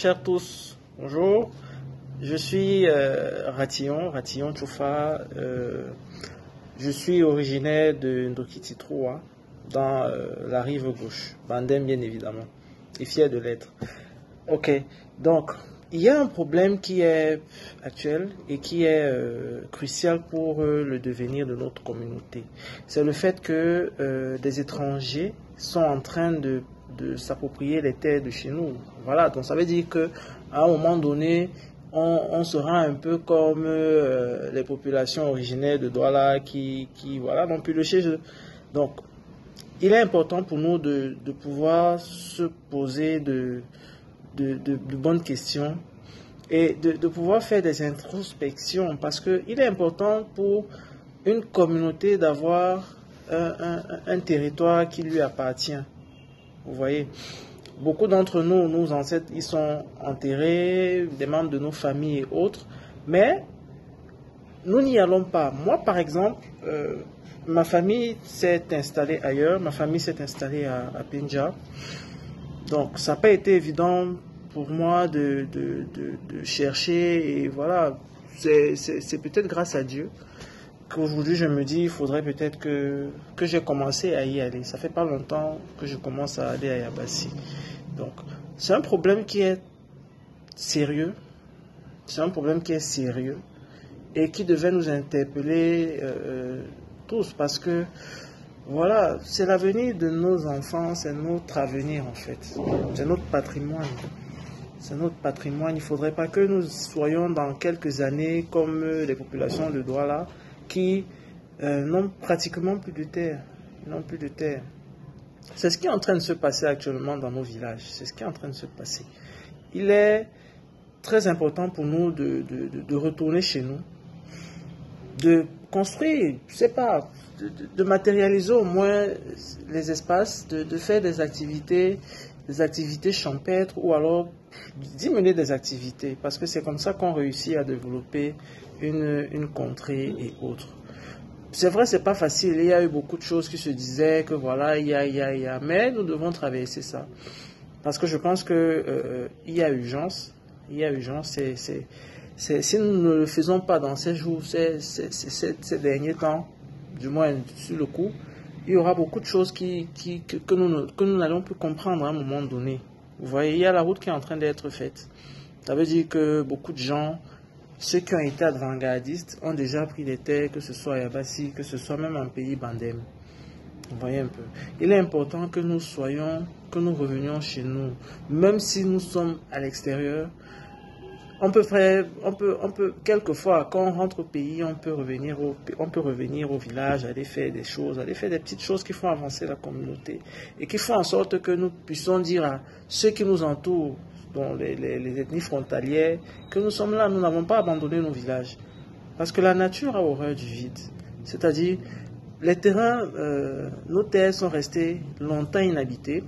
chers tous, bonjour. Je suis Ratillon Tchoufa. Je suis originaire de Ndokiti 3, dans la rive gauche, Bandem bien évidemment, et fier de l'être. Ok, donc il y a un problème qui est actuel et qui est crucial pour le devenir de notre communauté. C'est le fait que des étrangers sont en train de s'approprier les terres de chez nous. Voilà, donc ça veut dire que à un moment donné, on sera un peu comme les populations originaires de Douala qui voilà, n'ont plus le chez eux. Donc, il est important pour nous de pouvoir se poser de bonnes questions et de pouvoir faire des introspections, parce qu'il est important pour une communauté d'avoir un territoire qui lui appartient. Vous voyez, beaucoup d'entre nous, nos ancêtres, ils sont enterrés, des membres de nos familles et autres, mais nous n'y allons pas. Moi, par exemple, ma famille s'est installée ailleurs, ma famille s'est installée à Pinja. Donc, ça n'a pas été évident pour moi de chercher, et voilà, c'est peut-être grâce à Dieu qu'aujourd'hui je me dis, il faudrait peut-être que j'ai commencé à y aller. Ça fait pas longtemps que je commence à aller à Yabassi. Donc, c'est un problème qui est sérieux. C'est un problème qui est sérieux et qui devait nous interpeller tous, parce que voilà, c'est l'avenir de nos enfants, c'est notre avenir en fait, c'est notre patrimoine. C'est notre patrimoine. Il ne faudrait pas que nous soyons dans quelques années comme les populations de Douala qui n'ont pratiquement plus de terre. Ils n'ont plus de terre. C'est ce qui est en train de se passer actuellement dans nos villages. C'est ce qui est en train de se passer. Il est très important pour nous de retourner chez nous, de construire, je sais pas, de matérialiser au moins les espaces, de faire des activités champêtres, ou alors d'y mener des activités, parce que c'est comme ça qu'on réussit à développer une contrée et autres. C'est vrai, c'est pas facile, il y a eu beaucoup de choses qui se disaient que voilà, il y a, mais nous devons traverser ça, parce que je pense que il y a urgence, si nous ne le faisons pas dans ces jours, ces derniers temps, du moins sur le coup, il y aura beaucoup de choses que nous n'allons plus comprendre à un moment donné. Vous voyez, il y a la route qui est en train d'être faite. Ça veut dire que beaucoup de gens, ceux qui ont été avant-gardistes, ont déjà pris des terres, que ce soit à Yabassi, que ce soit même en pays Bandem. Vous voyez un peu. Il est important que nous revenions chez nous. Même si nous sommes à l'extérieur, on peut quelquefois, quand on rentre au pays, on peut revenir au village, aller faire des choses, aller faire des petites choses qui font avancer la communauté et qui font en sorte que nous puissions dire à ceux qui nous entourent, dont les ethnies frontalières, que nous sommes là, nous n'avons pas abandonné nos villages. Parce que la nature a horreur du vide. C'est-à-dire, les terrains, nos terres sont restées longtemps inhabitées.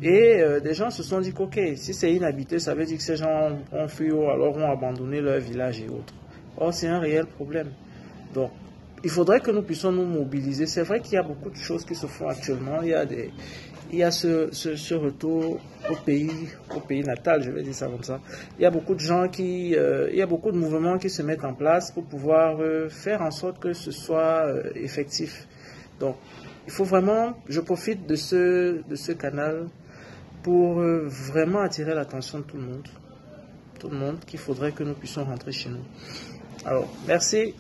Et des gens se sont dit qu'ok, si c'est inhabité, ça veut dire que ces gens ont fui ou alors ont abandonné leur village et autres. Or, c'est un réel problème. Donc, il faudrait que nous puissions nous mobiliser. C'est vrai qu'il y a beaucoup de choses qui se font actuellement. Il y a ce retour au pays natal, je vais dire ça comme ça. Il y a beaucoup de gens il y a beaucoup de mouvements qui se mettent en place pour pouvoir faire en sorte que ce soit effectif. Donc, il faut vraiment, je profite de ce canal pour vraiment attirer l'attention de tout le monde, qu'il faudrait que nous puissions rentrer chez nous. Alors, merci.